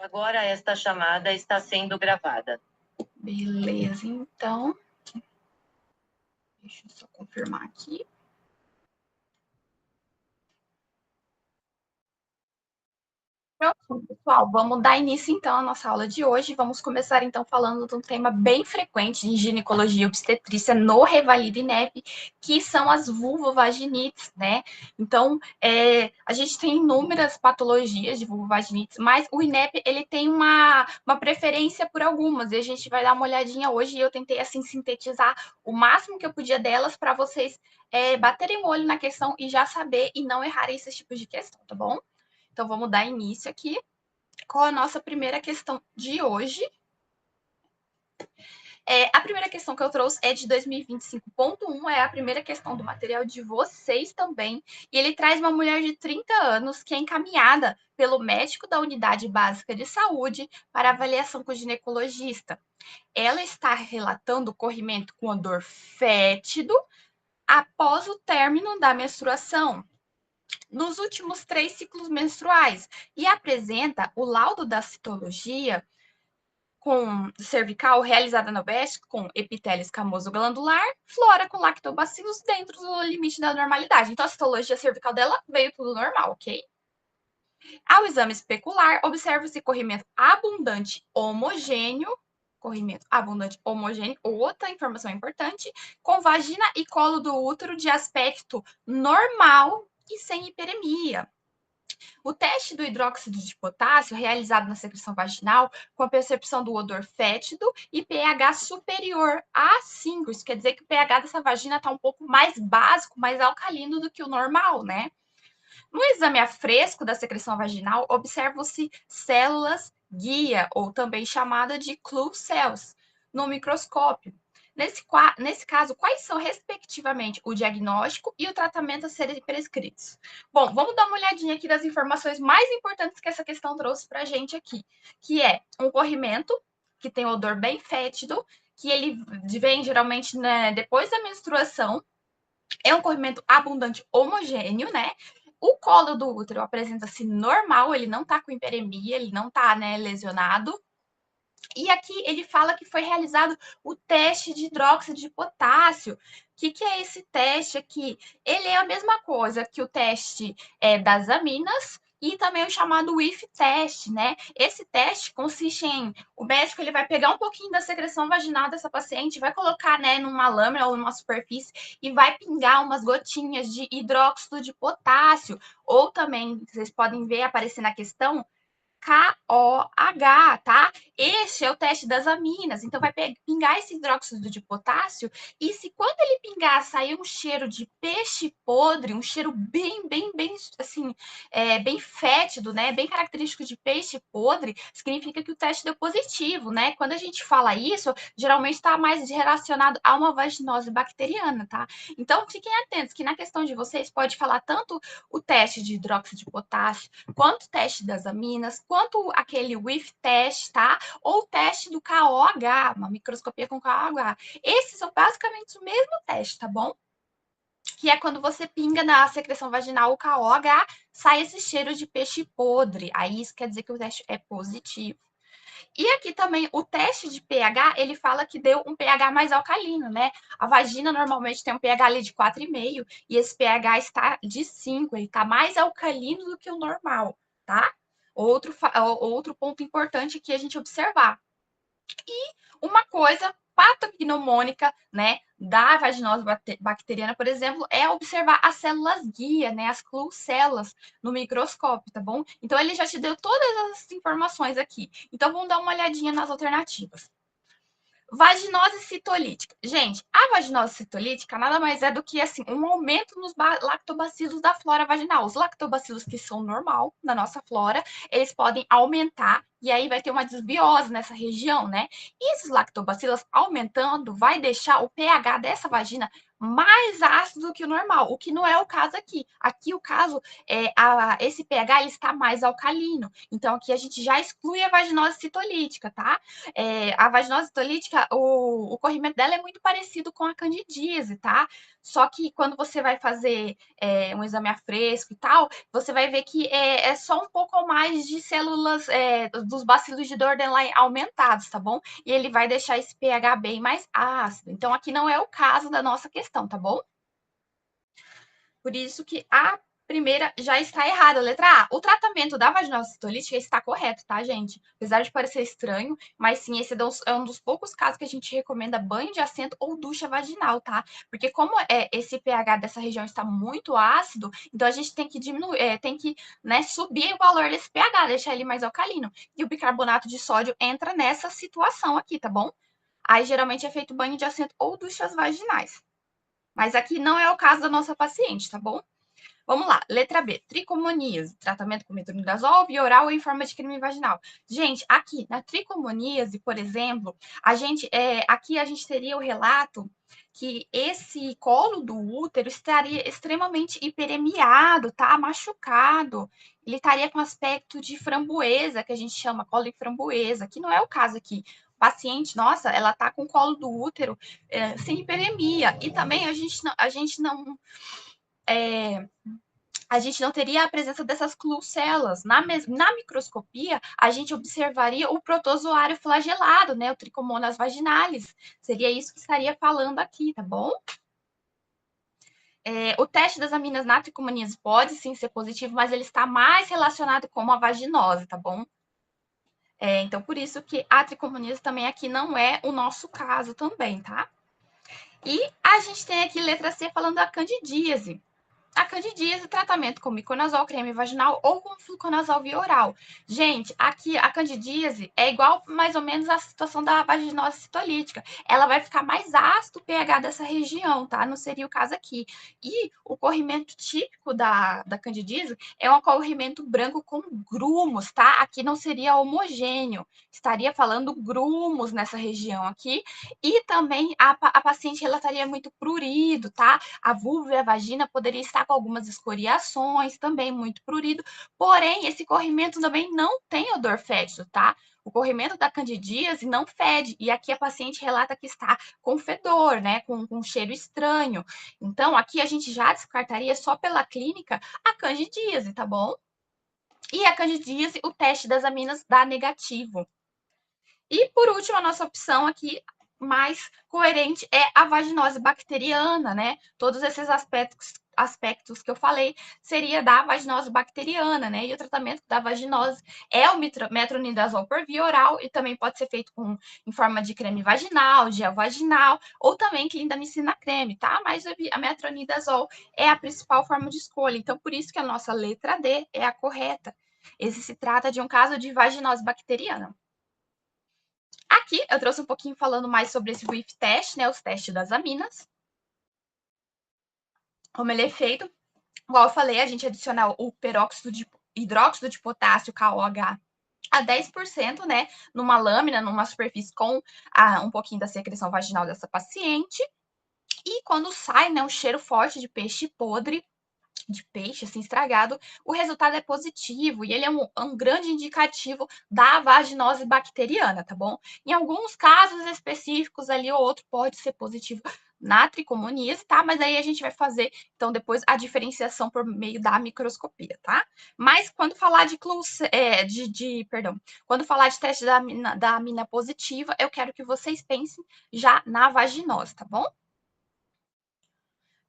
Agora esta chamada está sendo gravada. Beleza, então. Deixa eu só confirmar aqui. Pronto, pessoal, vamos dar início então à nossa aula de hoje. Vamos começar então falando de um tema bem frequente em ginecologia e obstetrícia no Revalida INEP, que são as vulvovaginites, né? Então, a gente tem inúmeras patologias de vulvovaginites, mas o INEP ele tem uma preferência por algumas, e a gente vai dar uma olhadinha hoje, e eu tentei assim sintetizar o máximo que eu podia delas para vocês baterem o olho na questão e já saber e não errarem esses tipos de questão, tá bom? Então, vamos dar início aqui com a nossa primeira questão de hoje. A primeira questão que eu trouxe é de 2025.1, é a primeira questão do material de vocês também, e ele traz uma mulher de 30 anos que é encaminhada pelo médico da unidade básica de saúde para avaliação com o ginecologista. Ela está relatando corrimento com odor fétido após o término da menstruação, nos últimos 3 ciclos menstruais, e apresenta o laudo da citologia com cervical realizada na UBS com epitélio escamoso glandular, flora com lactobacilos dentro do limite da normalidade. Então, a citologia cervical dela veio tudo normal, ok? Ao exame especular, observa-se corrimento abundante homogêneo, outra informação importante, com vagina e colo do útero de aspecto normal e sem hiperemia. O teste do hidróxido de potássio, realizado na secreção vaginal, com a percepção do odor fétido e pH superior a 5. Isso quer dizer que o pH dessa vagina está um pouco mais básico, mais alcalino do que o normal, né? No exame a fresco da secreção vaginal, observam-se células guia, ou também chamada de clue cells, no microscópio. Nesse caso, quais são, respectivamente, o diagnóstico e o tratamento a serem prescritos? Bom, vamos dar uma olhadinha aqui das informações mais importantes que essa questão trouxe para a gente aqui, que é um corrimento, que tem odor bem fétido, que ele vem geralmente, né, depois da menstruação, é um corrimento abundante homogêneo, né? O colo do útero apresenta-se normal, ele não está com hiperemia, ele não está, né, lesionado. E aqui ele fala que foi realizado o teste de hidróxido de potássio. O que é esse teste aqui? Ele é a mesma coisa que o teste das aminas e também o chamado WIF teste, né? Esse teste consiste em o médico ele vai pegar um pouquinho da secreção vaginal dessa paciente, vai colocar, né, numa lâmina ou numa superfície e vai pingar umas gotinhas de hidróxido de potássio. Ou também, vocês podem ver aparecer na questão, KOH, tá? Este é o teste das aminas. Então, vai pingar esse hidróxido de potássio e se quando ele pingar sair um cheiro de peixe podre, um cheiro bem, assim, bem fétido, né? Bem característico de peixe podre, significa que o teste deu positivo, né? Quando a gente fala isso, geralmente está mais relacionado a uma vaginose bacteriana, tá? Então, fiquem atentos que na questão de vocês pode falar tanto o teste de hidróxido de potássio, quanto o teste das aminas, quanto aquele WIF teste, tá? Ou o teste do KOH, uma microscopia com KOH. Esses são basicamente o mesmo teste, tá bom? Que é quando você pinga na secreção vaginal o KOH, sai esse cheiro de peixe podre. Aí isso quer dizer que o teste é positivo. E aqui também o teste de pH, ele fala que deu um pH mais alcalino, né? A vagina normalmente tem um pH ali de 4,5 e esse pH está de 5, ele está mais alcalino do que o normal, tá? Outro ponto importante aqui a gente observar. E uma coisa patognomônica, né, da vaginose bacteriana, por exemplo, é observar as células guia, né, as clue células no microscópio, tá bom? Então, ele já te deu todas as informações aqui. Então, vamos dar uma olhadinha nas alternativas. Vaginose citolítica. Gente, a vaginose citolítica nada mais é do que assim um aumento nos lactobacilos da flora vaginal. Os lactobacilos que são normal na nossa flora, eles podem aumentar e aí vai ter uma desbiose nessa região, né? E esses lactobacilos aumentando vai deixar o pH dessa vagina mais ácido do que o normal, o que não é o caso aqui. Aqui o caso é esse pH ele está mais alcalino. Então aqui a gente já exclui a vaginose citolítica, tá? A vaginose citolítica, o corrimento dela é muito parecido com a candidíase, tá? Só que quando você vai fazer um exame a fresco e tal, você vai ver que é só um pouco mais de células dos bacilos de Dordenline aumentados, tá bom? E ele vai deixar esse pH bem mais ácido. Então, aqui não é o caso da nossa questão, tá bom? Por isso que a primeira já está errada. Letra A. O tratamento da vaginose citolítica está correto, tá, gente? Apesar de parecer estranho, mas sim, esse é um dos poucos casos que a gente recomenda banho de assento ou ducha vaginal, tá? Porque como esse pH dessa região está muito ácido, então a gente tem que diminuir, tem que, né, subir o valor desse pH, deixar ele mais alcalino. E o bicarbonato de sódio entra nessa situação aqui, tá bom? Aí geralmente é feito banho de assento ou duchas vaginais. Mas aqui não é o caso da nossa paciente, tá bom? Vamos lá, letra B, tricomoníase, tratamento com metronidazol, via oral ou em forma de creme vaginal. Gente, aqui na tricomoníase, por exemplo, aqui a gente teria o relato que esse colo do útero estaria extremamente hiperemiado, tá? Machucado. Ele estaria com aspecto de framboesa, que a gente chama colo de framboesa, que não é o caso aqui. O paciente, nossa, ela tá com o colo do útero sem hiperemia. E também a gente não teria a presença dessas clucelas. Na microscopia, a gente observaria o protozoário flagelado, né? O Trichomonas vaginalis. Seria isso que estaria falando aqui, tá bom? O teste das aminas na tricomoníase pode sim ser positivo, mas ele está mais relacionado com a vaginose, tá bom? Então, por isso que a tricomoníase também aqui não é o nosso caso também, tá? E a gente tem aqui letra C falando da candidíase. A candidíase, tratamento com miconazol, creme vaginal ou com fluconazol via oral. Gente, aqui a candidíase é igual mais ou menos a situação da vaginose citolítica. Ela vai ficar mais ácido o pH dessa região, tá? Não seria o caso aqui. E o corrimento típico da candidíase é um corrimento branco com grumos, tá? Aqui não seria homogêneo. Estaria falando grumos nessa região aqui. E também a paciente relataria muito prurido, tá? A vulva e a vagina poderia estar com algumas escoriações, também muito prurido, porém, esse corrimento também não tem odor fétido, tá? O corrimento da candidíase não fede, e aqui a paciente relata que está com fedor, né, com cheiro estranho. Então, aqui a gente já descartaria só pela clínica a candidíase, tá bom? E a candidíase, o teste das aminas dá negativo. E, por último, a nossa opção aqui mais coerente é a vaginose bacteriana, né? Todos esses aspectos que eu falei seria da vaginose bacteriana, né? E o tratamento da vaginose é o metronidazol por via oral e também pode ser feito em forma de creme vaginal, gel vaginal ou também clindamicina creme, tá? Mas a metronidazol é a principal forma de escolha. Então, por isso que a nossa letra D é a correta. Esse se trata de um caso de vaginose bacteriana. Aqui eu trouxe um pouquinho falando mais sobre esse WIF teste, né? Os testes das aminas. Como ele é feito, igual eu falei, a gente adiciona o hidróxido de potássio, KOH, a 10%, né? Numa lâmina, numa superfície com um pouquinho da secreção vaginal dessa paciente. E quando sai, né, um cheiro forte de peixe podre, de peixe assim estragado, o resultado é positivo e ele é um grande indicativo da vaginose bacteriana, tá bom? Em alguns casos específicos ali ou outro pode ser positivo na tricomoníase, tá? Mas aí a gente vai fazer, então, depois a diferenciação por meio da microscopia, tá? Mas quando falar quando falar de teste da amina positiva, eu quero que vocês pensem já na vaginose, tá bom?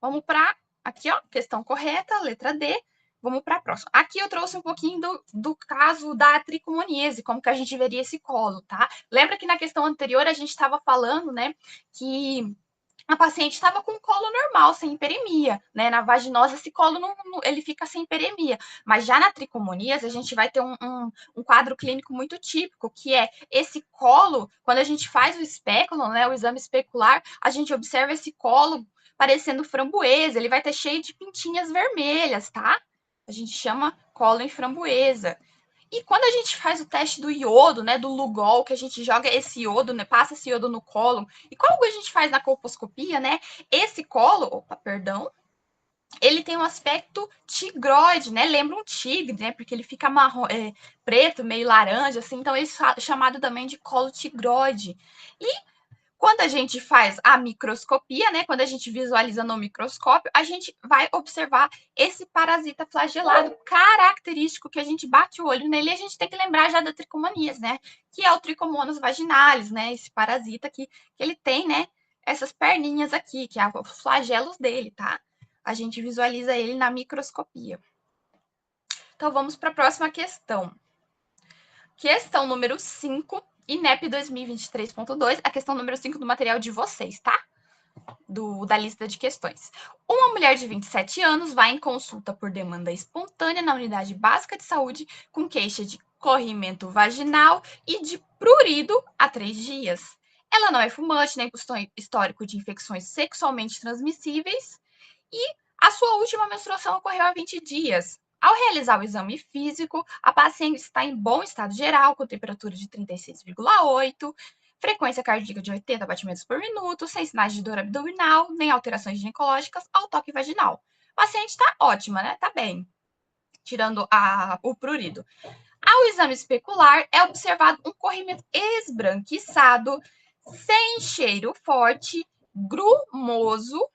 Vamos para aqui, ó, questão correta, letra D. Vamos para a próxima. Aqui eu trouxe um pouquinho do caso da tricomoníase, como que a gente veria esse colo, tá? Lembra que na questão anterior a gente estava falando, né, que a paciente estava com colo normal, sem hiperemia, né? Na vaginose, esse colo ele fica sem hiperemia. Mas já na tricomoníase, a gente vai ter um quadro clínico muito típico, que é esse colo, quando a gente faz o espéculo, né? O exame especular, a gente observa esse colo parecendo framboesa, ele vai ter cheio de pintinhas vermelhas, tá? A gente chama colo em framboesa. E quando a gente faz o teste do iodo, né, do Lugol, que a gente joga esse iodo, né, passa esse iodo no colo, e como a gente faz na colposcopia, né, esse colo, ele tem um aspecto tigroide, né? Lembra um tigre, né? Porque ele fica marrom, preto, meio laranja, assim. Então, ele é chamado também de colo tigroide. E quando a gente faz a microscopia, né? Quando a gente visualiza no microscópio, a gente vai observar esse parasita flagelado característico que a gente bate o olho nele e a gente tem que lembrar já da tricomonias, né? Que é o Trichomonas vaginalis, né? Esse parasita que ele tem, né? Essas perninhas aqui, que é os flagelos dele, tá? A gente visualiza ele na microscopia. Então, vamos para a próxima questão. Questão número 5, INEP 2023.2, a questão número 5 do material de vocês, tá? Da lista de questões. Uma mulher de 27 anos vai em consulta por demanda espontânea na unidade básica de saúde com queixa de corrimento vaginal e de prurido há 3 dias. Ela não é fumante, nem possui histórico de infecções sexualmente transmissíveis e a sua última menstruação ocorreu há 20 dias. Ao realizar o exame físico, a paciente está em bom estado geral, com temperatura de 36,8, frequência cardíaca de 80 batimentos por minuto, sem sinais de dor abdominal, nem alterações ginecológicas ao toque vaginal. A paciente está ótima, né? Tá bem, tirando o prurido. Ao exame especular, é observado um corrimento esbranquiçado, sem cheiro forte, grumoso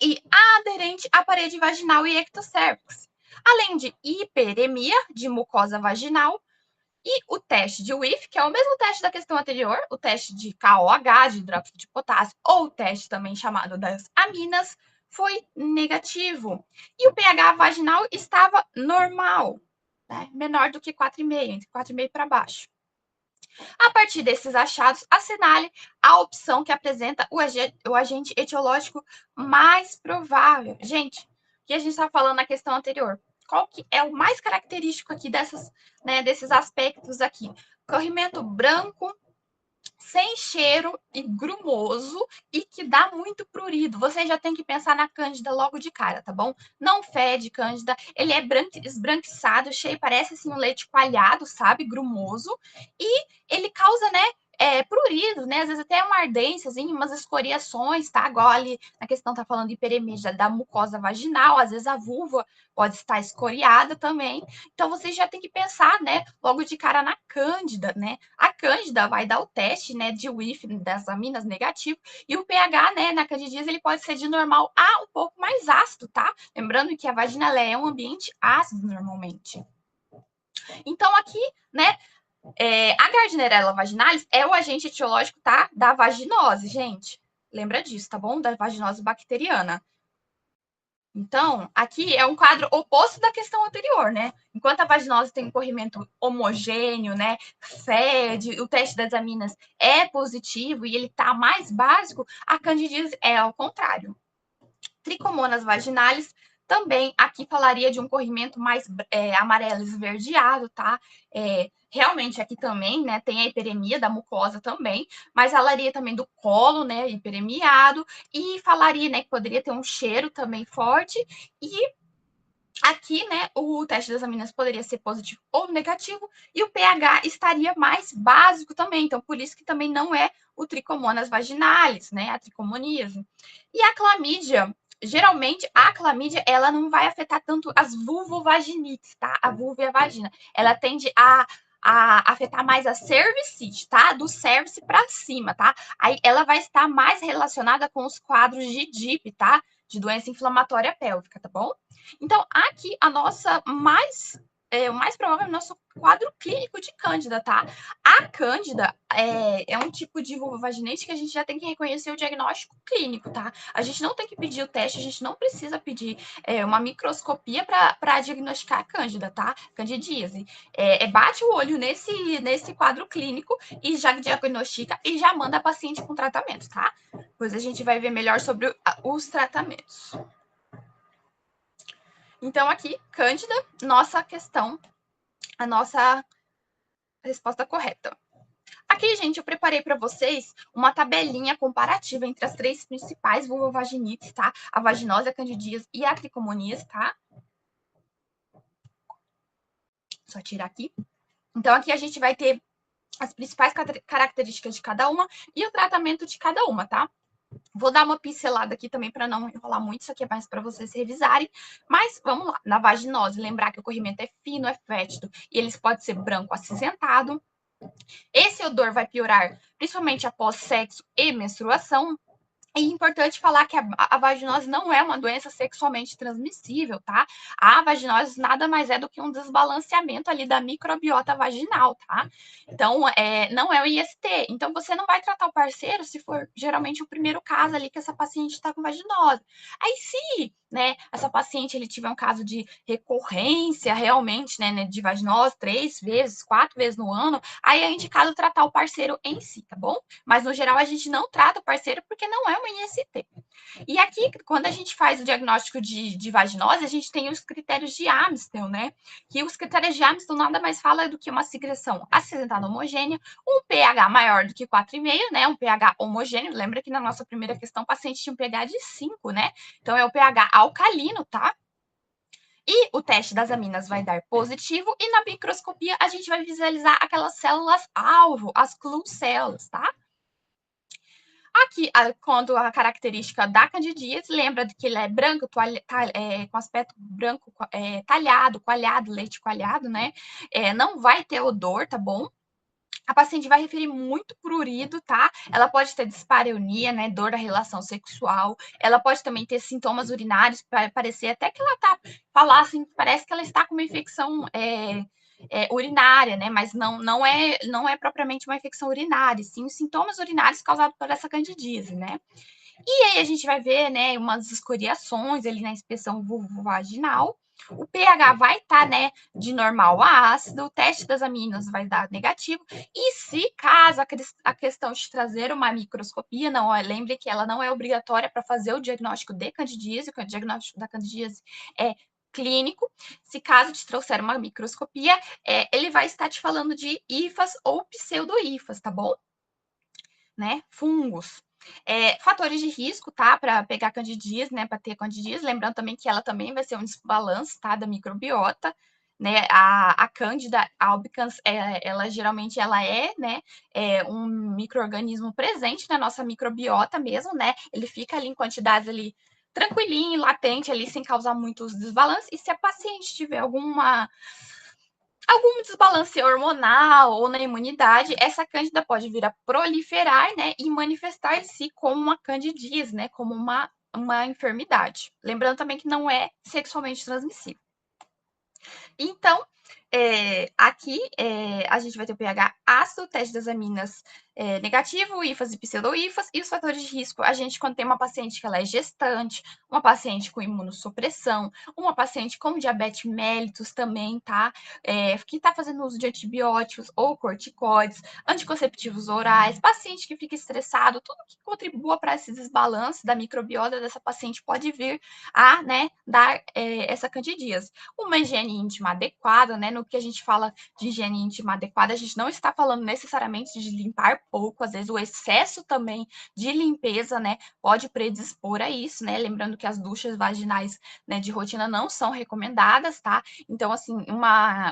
e aderente à parede vaginal e ectocérvix, além de hiperemia de mucosa vaginal e o teste de WIF, que é o mesmo teste da questão anterior, o teste de KOH, de hidróxido de potássio, ou o teste também chamado das aminas, foi negativo. E o pH vaginal estava normal, né? Menor do que 4,5, entre 4,5 para baixo. A partir desses achados, assinale a opção que apresenta o agente etiológico mais provável. Gente, o que a gente está falando na questão anterior? Qual que é o mais característico aqui desses aspectos aqui? Corrimento branco, sem cheiro e grumoso e que dá muito prurido. Você já tem que pensar na cândida logo de cara, tá bom? Não fede cândida, ele é esbranquiçado, cheio, parece assim um leite coalhado, sabe? Grumoso. E ele causa, né? Prurido, né? Às vezes até uma ardênciazinha, umas escoriações, tá? Igual ali na questão tá falando de hiperemia da mucosa vaginal, às vezes a vulva pode estar escoriada também. Então você já tem que pensar, né? Logo de cara na cândida, né? A cândida vai dar o teste, né? De WIF das aminas negativo e o pH, né? Na candidíase ele pode ser de normal a um pouco mais ácido, tá? Lembrando que a vagina ela é um ambiente ácido normalmente. Então aqui, né? A Gardnerella vaginalis é o agente etiológico, tá? Da vaginose, gente. Lembra disso, tá bom? Da vaginose bacteriana. Então, aqui é um quadro oposto da questão anterior, né? Enquanto a vaginose tem um corrimento homogêneo, né? Fede, o teste das aminas é positivo e ele tá mais básico, a candidíase é ao contrário. Trichomonas vaginalis também aqui falaria de um corrimento mais amarelo esverdeado, tá? Realmente aqui também, né, tem a hiperemia da mucosa também, mas falaria também do colo, né, hiperemiado, e falaria, né, que poderia ter um cheiro também forte, e aqui, né, o teste das aminas poderia ser positivo ou negativo, e o pH estaria mais básico também, então por isso que também não é o Trichomonas vaginalis, né, a tricomoníase. E a clamídia, geralmente a clamídia, ela não vai afetar tanto as vulvovaginites, tá? A vulva e a vagina. Ela tende a afetar mais a cervicite, tá? Do cervice para cima, tá? Aí ela vai estar mais relacionada com os quadros de DIP, tá? De doença inflamatória pélvica, tá bom? Então, aqui a nossa o mais provável é o nosso quadro clínico de cândida, tá? A cândida é um tipo de vulvovaginite que a gente já tem que reconhecer o diagnóstico clínico, tá? A gente não tem que pedir o teste, a gente não precisa pedir uma microscopia para diagnosticar a cândida, tá? Candidíase. Bate o olho nesse quadro clínico e já diagnostica e já manda a paciente com tratamento, tá? Depois a gente vai ver melhor sobre os tratamentos. Então, aqui, cândida, nossa questão, a nossa resposta correta. Aqui, gente, eu preparei para vocês uma tabelinha comparativa entre as 3 principais vulvovaginites, tá? A vaginose, a candidíase e a tricomoníase, tá? Só tirar aqui. Então, aqui a gente vai ter as principais características de cada uma e o tratamento de cada uma, tá? Vou dar uma pincelada aqui também para não enrolar muito, isso aqui é mais para vocês revisarem. Mas vamos lá, na vaginose, lembrar que o corrimento é fino, é fétido e ele pode ser branco acinzentado. Esse odor vai piorar principalmente após sexo e menstruação. É importante falar que a vaginose não é uma doença sexualmente transmissível, tá? A vaginose nada mais é do que um desbalanceamento ali da microbiota vaginal, tá? Então, não é o IST. Então, você não vai tratar o parceiro se for geralmente o primeiro caso ali que essa paciente está com vaginose. Aí, se, né, essa paciente ele tiver um caso de recorrência realmente, né, de vaginose 3 vezes, 4 vezes no ano, aí é indicado tratar o parceiro em si, tá bom? Mas, no geral, a gente não trata o parceiro porque não é uma IST. E aqui, quando a gente faz o diagnóstico de vaginose, a gente tem os critérios de Amstel, né? Que os critérios de Amstel nada mais fala do que uma secreção acinzentada homogênea, um pH maior do que 4,5, né? Um pH homogêneo. Lembra que na nossa primeira questão o paciente tinha um pH de 5, né? Então é o pH alcalino, tá? E o teste das aminas vai dar positivo, e na microscopia a gente vai visualizar aquelas células-alvo, as clue cells, tá? Aqui, quando a característica da candidíase, lembra de que ele é branco, com aspecto branco, talhado, coalhado, leite coalhado, né? Não vai ter odor, tá bom? A paciente vai referir muito prurido, tá? Ela pode ter dispareunia, né? Dor da relação sexual. Ela pode também ter sintomas urinários, para parecer até que ela tá, falar assim, parece que ela está com uma infecção urinária, né? Mas não é propriamente uma infecção urinária, sim os sintomas urinários causados por essa candidíase, né? E aí a gente vai ver, né, umas escoriações ali na inspeção vulvovaginal. O pH vai estar, né, de normal a ácido, o teste das aminas vai dar negativo. E se caso a questão de trazer uma microscopia, não, lembre que ela não é obrigatória para fazer o diagnóstico de candidíase, o diagnóstico da candidíase é clínico. Se caso te trouxer uma microscopia, ele vai estar te falando de hifas ou pseudo-hifas, tá bom? Né? Fungos. Fatores de risco, tá? Para pegar candidíase, né? Para ter candidíase. Lembrando também que ela também vai ser um desbalanço, tá? Da microbiota. Né, a Candida albicans, ela geralmente ela né, um micro-organismo presente na nossa microbiota mesmo, né? Ele fica ali em quantidades ali tranquilinho, latente ali, sem causar muitos desbalances. E se a paciente tiver algum desbalance hormonal ou na imunidade, essa cândida pode vir a proliferar, né, e manifestar-se como uma candidíase, né, como uma enfermidade. Lembrando também que não é sexualmente transmissível. Então, aqui a gente vai ter o pH ácido, o teste das aminas negativo, hifas e pseudo-hifas, e os fatores de risco. A gente, quando tem uma paciente que ela é gestante, uma paciente com imunossupressão, uma paciente com diabetes mellitus também, tá? Que tá fazendo uso de antibióticos ou corticoides, anticonceptivos orais, paciente que fica estressado, tudo que contribua para esse desbalance da microbiota dessa paciente pode vir a, né, dar essa candidíase. Uma higiene íntima adequada, né? No que a gente fala de higiene íntima adequada, a gente não está falando necessariamente de limpar pouco, às vezes o excesso também de limpeza, né, pode predispor a isso, né? Lembrando que as duchas vaginais, né, de rotina não são recomendadas, tá? Então, assim,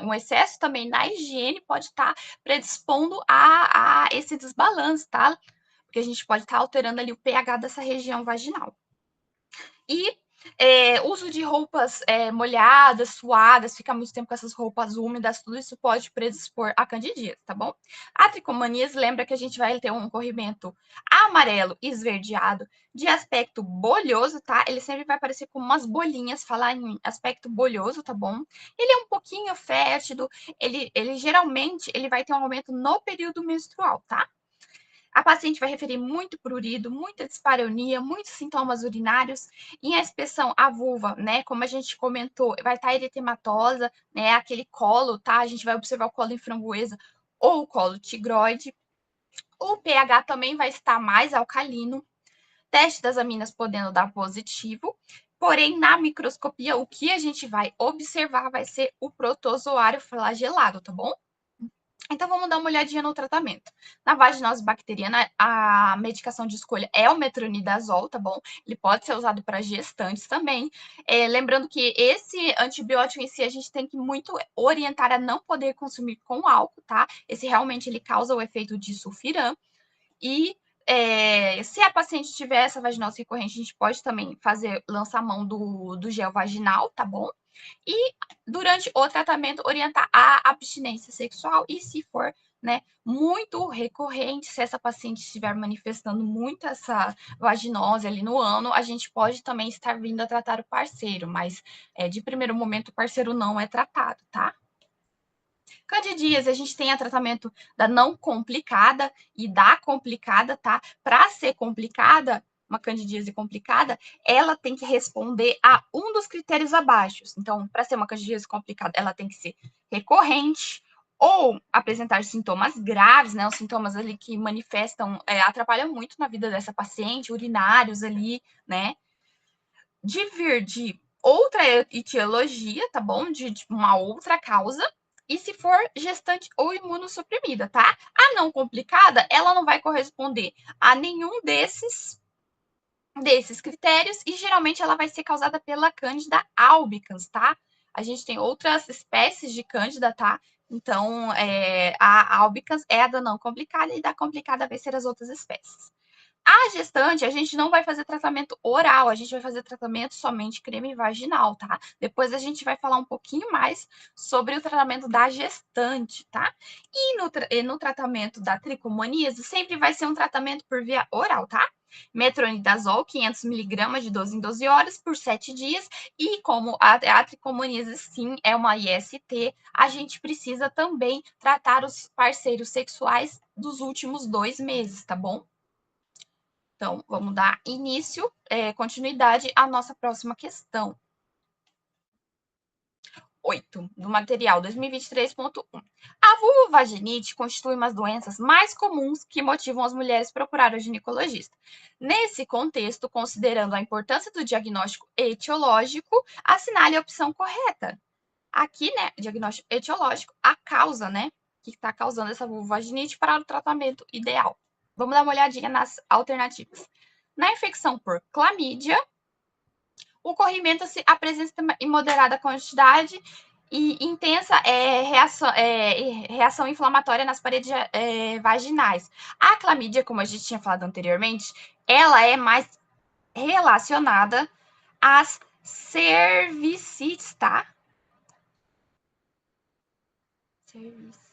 um excesso também na higiene pode estar predispondo a esse desbalanço, tá? Porque a gente pode estar alterando ali o pH dessa região vaginal. E uso de roupas molhadas, suadas, ficar muito tempo com essas roupas úmidas, tudo isso pode predispor a candidíase, tá bom? A tricomaníase, lembra que a gente vai ter um corrimento amarelo esverdeado, de aspecto bolhoso, tá? Ele sempre vai aparecer com umas bolinhas, falar em aspecto bolhoso, tá bom? Ele é um pouquinho fétido, ele geralmente ele vai ter um aumento no período menstrual, tá? A paciente vai referir muito prurido, muita dispareunia, muitos sintomas urinários. Em inspeção à vulva, né, como a gente comentou, vai estar eritematosa, né, aquele colo, tá? A gente vai observar o colo em framboesa ou o colo tigroide. O pH também vai estar mais alcalino. Teste das aminas podendo dar positivo. Porém, na microscopia, o que a gente vai observar vai ser o protozoário flagelado, tá bom? Então, vamos dar uma olhadinha no tratamento. Na vaginose bacteriana, a medicação de escolha é o metronidazol, tá bom? Ele pode ser usado para gestantes também. Lembrando que esse antibiótico em si, a gente tem que muito orientar a não poder consumir com álcool, tá? Esse realmente ele causa o efeito de sulfiram. E se a paciente tiver essa vaginose recorrente, a gente pode também lançar a mão do gel vaginal, tá bom? E durante o tratamento, orientar a abstinência sexual. E se for, né, muito recorrente, se essa paciente estiver manifestando muito essa vaginose ali no ano, a gente pode também estar vindo a tratar o parceiro, mas de primeiro momento o parceiro não é tratado, tá? Candidíase, a gente tem a tratamento da não complicada e da complicada, tá? Para ser complicada, uma candidíase complicada, ela tem que responder a um dos critérios abaixo. Então, para ser uma candidíase complicada, ela tem que ser recorrente ou apresentar sintomas graves, né? Os sintomas ali que manifestam, atrapalham muito na vida dessa paciente, urinários ali, né? De vir de outra etiologia, tá bom? De uma outra causa. E se for gestante ou imunossuprimida, tá? A não complicada, ela não vai corresponder a nenhum desses critérios e geralmente ela vai ser causada pela Candida albicans, tá? A gente tem outras espécies de Candida, tá? Então, a albicans é a da não complicada e da complicada vai ser as outras espécies. A gestante, a gente não vai fazer tratamento oral, a gente vai fazer tratamento somente creme vaginal, tá? Depois a gente vai falar um pouquinho mais sobre o tratamento da gestante, tá? E no tratamento da tricomoníase, sempre vai ser um tratamento por via oral, tá? Metronidazol, 500 mg de 12 em 12 horas por 7 dias. E como a tricomoníase, sim, é uma IST, a gente precisa também tratar os parceiros sexuais dos últimos 2 meses, tá bom? Então, vamos dar início, continuidade à nossa próxima questão. 8, do material 2023.1. A vulvovaginite constitui uma das doenças mais comuns que motivam as mulheres a procurar o ginecologista. Nesse contexto, considerando a importância do diagnóstico etiológico, assinale a opção correta. Aqui, né, diagnóstico etiológico, a causa, né, que está causando essa vulvovaginite para o tratamento ideal. Vamos dar uma olhadinha nas alternativas. Na infecção por clamídia, o corrimento se apresenta em moderada quantidade e intensa reação inflamatória nas paredes vaginais. A clamídia, como a gente tinha falado anteriormente, ela é mais relacionada às cervicites, tá? Cervicites.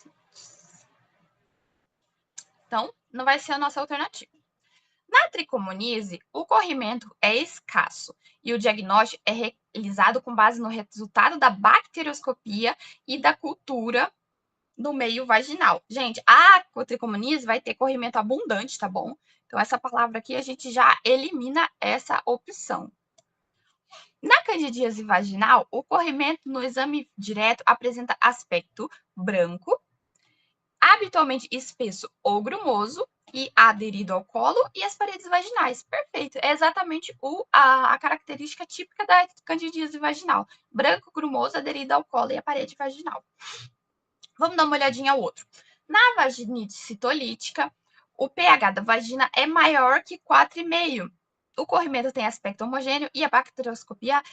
Então, não vai ser a nossa alternativa. Na tricomoníase, o corrimento é escasso e o diagnóstico é realizado com base no resultado da bacterioscopia e da cultura no meio vaginal. Gente, a tricomoníase vai ter corrimento abundante, tá bom? Então, essa palavra aqui a gente já elimina essa opção. Na candidíase vaginal, o corrimento no exame direto apresenta aspecto branco, habitualmente espesso ou grumoso e aderido ao colo e às paredes vaginais. Perfeito. É exatamente a característica típica da candidíase vaginal. Branco, grumoso, aderido ao colo e à parede vaginal. Vamos dar uma olhadinha ao outro. Na vaginite citolítica, o pH da vagina é maior que 4,5. O corrimento tem aspecto homogêneo e a bacterioscopia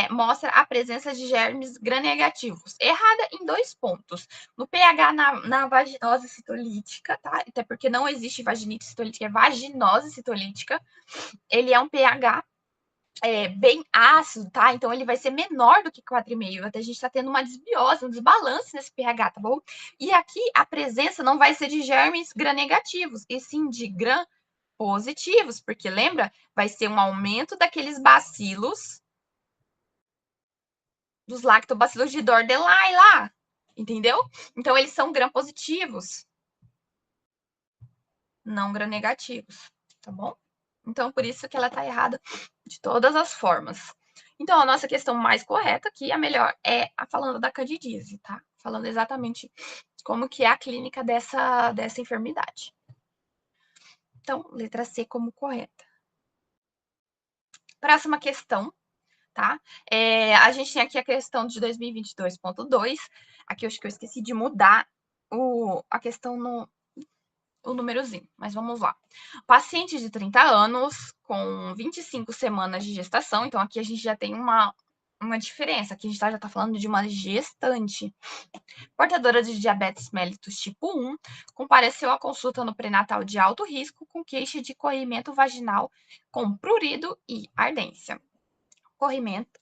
mostra a presença de germes gram-negativos. Errada em 2 pontos. No pH na vaginose citolítica, tá? Até porque não existe vaginite citolítica, é vaginose citolítica. Ele é um pH bem ácido, tá? Então ele vai ser menor do que 4,5. Até a gente tá tendo uma desbiose, um desbalance nesse pH, tá bom? E aqui a presença não vai ser de germes gram-negativos, e sim de gram positivos, porque lembra? Vai ser um aumento daqueles bacilos, dos lactobacilos de Dordeli lá, entendeu? Então eles são gram positivos, não gram negativos, tá bom? Então por isso que ela tá errada de todas as formas. Então a nossa questão mais correta aqui, a melhor, é a falando da candidíase, tá? Falando exatamente como que é a clínica dessa enfermidade. Então, letra C como correta. Próxima questão, tá? A gente tem aqui a questão de 2022.2. Aqui eu acho que eu esqueci de mudar a questão no o númerozinho, mas vamos lá. Paciente de 30 anos, com 25 semanas de gestação, então aqui a gente já tem uma diferença, aqui a gente já está falando de uma gestante. Portadora de diabetes mellitus tipo 1, compareceu à consulta no pré-natal de alto risco com queixa de corrimento vaginal com prurido e ardência. Corrimento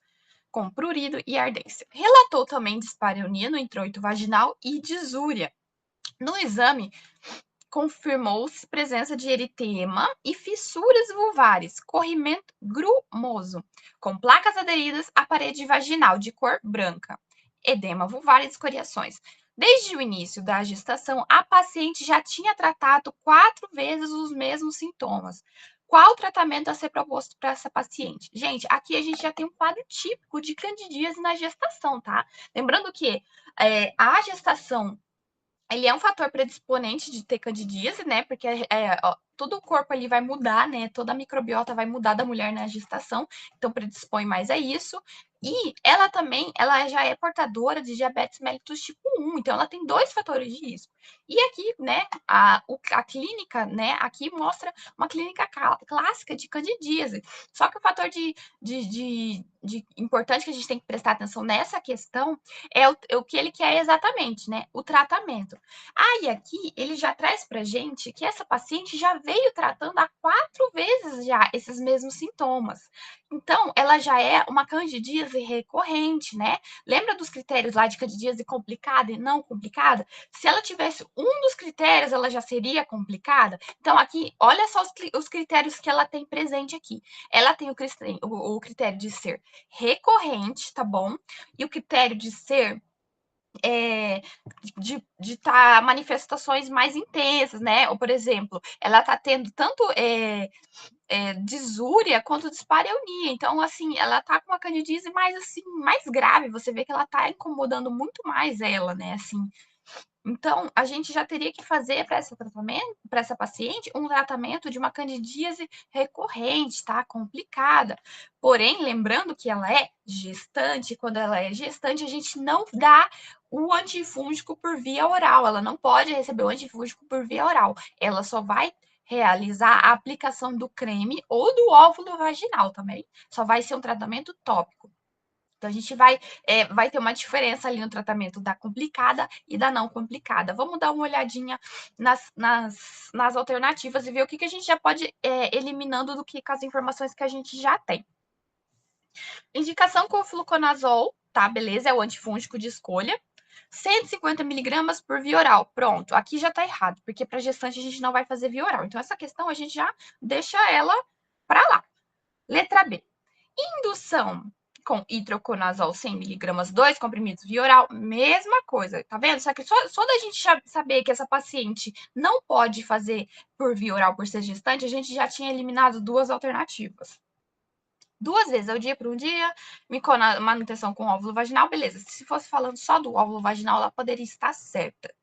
com prurido e ardência. Relatou também dispareunia no introito vaginal e disúria. No exame, confirmou-se presença de eritema e fissuras vulvares, corrimento grumoso, com placas aderidas à parede vaginal de cor branca, edema vulvar e escoriações. Desde o início da gestação, a paciente já tinha tratado 4 vezes os mesmos sintomas. Qual o tratamento a ser proposto para essa paciente? Gente, aqui a gente já tem um quadro típico de candidíase na gestação, tá? Lembrando que a gestação ele é um fator predisponente de ter candidíase, né? Porque todo o corpo ali vai mudar, né? Toda a microbiota vai mudar da mulher na gestação, então predispõe mais a isso. E ela também, ela já é portadora de diabetes mellitus tipo 1, então ela tem 2 fatores de risco. E aqui, né, a clínica, né, aqui mostra uma clínica clássica de candidíase. Só que o fator de importante que a gente tem que prestar atenção nessa questão é o que ele quer exatamente, né? O tratamento. E aqui ele já traz pra gente que essa paciente já veio tratando há 4 vezes já esses mesmos sintomas. Então, ela já é uma candidíase recorrente, né? Lembra dos critérios lá de candidíase complicada e não complicada? Se ela tivesse um dos critérios, ela já seria complicada? Então, aqui, olha só os critérios que ela tem presente aqui. Ela tem o critério de ser recorrente, tá bom? E o critério de ser de manifestações mais intensas, né? Ou, por exemplo, ela tá tendo tanto disúria quanto dispareunia. Então, assim, ela tá com uma candidíase mais, assim, mais grave. Você vê que ela tá incomodando muito mais ela, né? Assim, então, a gente já teria que fazer para essa paciente um tratamento de uma candidíase recorrente, tá? Complicada. Porém, lembrando que ela é gestante, quando ela é gestante, a gente não dá o antifúngico por via oral. Ela não pode receber o antifúngico por via oral. Ela só vai realizar a aplicação do creme ou do óvulo vaginal também. Só vai ser um tratamento tópico. Então, a gente vai ter uma diferença ali no tratamento da complicada e da não complicada. Vamos dar uma olhadinha nas alternativas e ver o que a gente já pode eliminando do que com as informações que a gente já tem. Indicação com fluconazol, tá? Beleza, é o antifúngico de escolha. 150 miligramas por via oral. Pronto, aqui já tá errado, porque para gestante a gente não vai fazer via oral. Então, essa questão a gente já deixa ela para lá. Letra B. Indução com hidroconazol 100 miligramas, 2 comprimidos via oral, mesma coisa, tá vendo? Só que só da gente saber que essa paciente não pode fazer por via oral por ser gestante, a gente já tinha eliminado 2 alternativas. 2 vezes ao dia por um dia, manutenção com óvulo vaginal, beleza. Se fosse falando só do óvulo vaginal, ela poderia estar certa.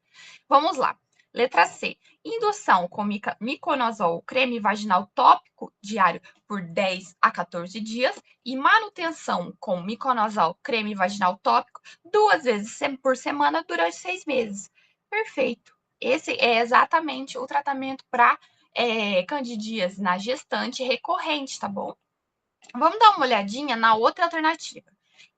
Vamos lá. Letra C. Indução com miconazol, creme vaginal tópico diário por 10 a 14 dias e manutenção com miconazol, creme vaginal tópico 2 vezes por semana durante 6 meses. Perfeito. Esse é exatamente o tratamento para candidíase na gestante recorrente, tá bom? Vamos dar uma olhadinha na outra alternativa.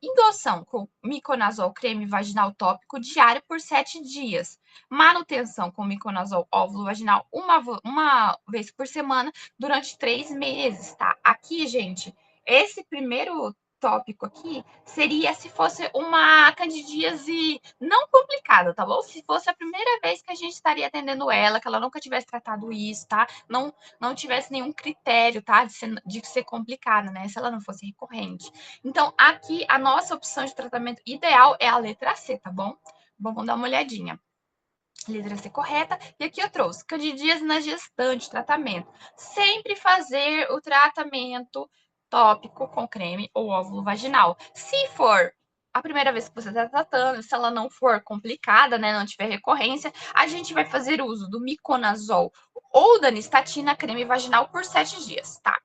Indução com miconazol creme vaginal tópico diário por 7 dias. Manutenção com miconazol óvulo vaginal uma vez por semana durante 3 meses, tá? Aqui, gente, esse primeiro tópico aqui seria se fosse uma candidíase não complicada, tá bom? Se fosse a primeira vez que a gente estaria atendendo ela, que ela nunca tivesse tratado isso, tá? Não tivesse nenhum critério, tá? De ser complicada, né? Se ela não fosse recorrente. Então, aqui, a nossa opção de tratamento ideal é a letra C, tá bom? Vamos dar uma olhadinha. Letra C correta. E aqui eu trouxe candidíase na gestante, tratamento. Sempre fazer o tratamento tópico com creme ou óvulo vaginal. Se for a primeira vez que você está tratando, se ela não for complicada, né, não tiver recorrência, a gente vai fazer uso do miconazol ou da nistatina creme vaginal por 7 dias, tá?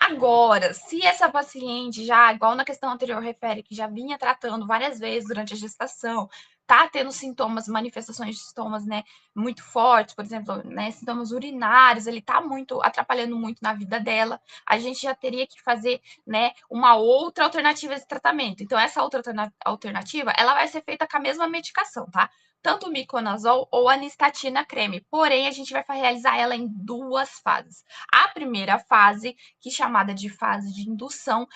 Agora, se essa paciente já, igual na questão anterior refere, que já vinha tratando várias vezes durante a gestação, tá tendo sintomas, manifestações de sintomas, né, muito fortes, por exemplo, né, sintomas urinários, ele tá muito atrapalhando muito na vida dela, a gente já teria que fazer, né, uma outra alternativa de tratamento. Então, essa outra alternativa, ela vai ser feita com a mesma medicação, tá? Tanto o miconazol ou a nistatina creme. Porém, a gente vai realizar ela em 2 fases. A primeira fase, que é chamada de fase de indução,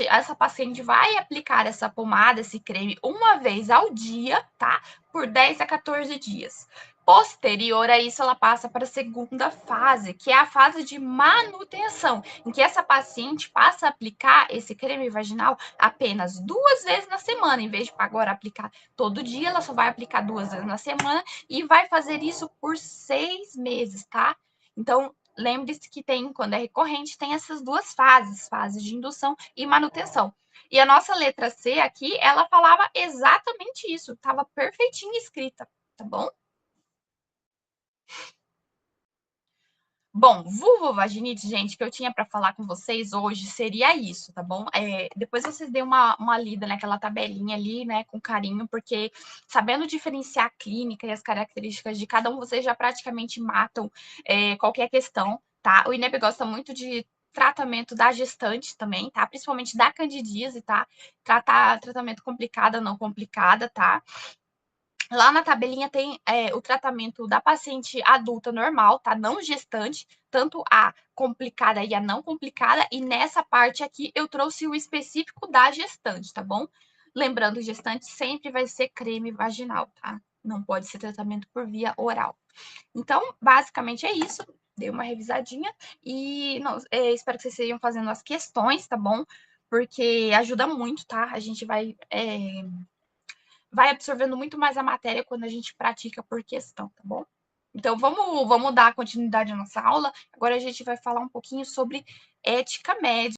essa paciente vai aplicar essa pomada, esse creme, uma vez ao dia, tá? Por 10 a 14 dias. Posterior a isso, ela passa para a segunda fase, que é a fase de manutenção, em que essa paciente passa a aplicar esse creme vaginal apenas 2 vezes na semana, em vez de agora aplicar todo dia, ela só vai aplicar 2 vezes na semana e vai fazer isso por 6 meses, tá? Então, lembre-se que tem, quando é recorrente, tem essas 2 fases, fase de indução e manutenção. E a nossa letra C aqui, ela falava exatamente isso, estava perfeitinho escrita, tá bom? Bom, vulvovaginite, gente, que eu tinha para falar com vocês hoje seria isso, tá bom? Depois vocês dêem uma lida naquela tabelinha ali, né, com carinho, porque sabendo diferenciar a clínica e as características de cada um, vocês já praticamente matam qualquer questão, tá? O INEB gosta muito de tratamento da gestante também, tá? Principalmente da candidíase, tá? Tratamento complicada, não complicada, tá? Lá na tabelinha tem o tratamento da paciente adulta normal, tá? Não gestante, tanto a complicada e a não complicada. E nessa parte aqui eu trouxe o específico da gestante, tá bom? Lembrando, gestante sempre vai ser creme vaginal, tá? Não pode ser tratamento por via oral. Então, basicamente é isso. Dei uma revisadinha e espero que vocês estejam fazendo as questões, tá bom? Porque ajuda muito, tá? A gente vai absorvendo muito mais a matéria quando a gente pratica por questão, tá bom? Então, vamos dar continuidade à nossa aula. Agora a gente vai falar um pouquinho sobre ética médica.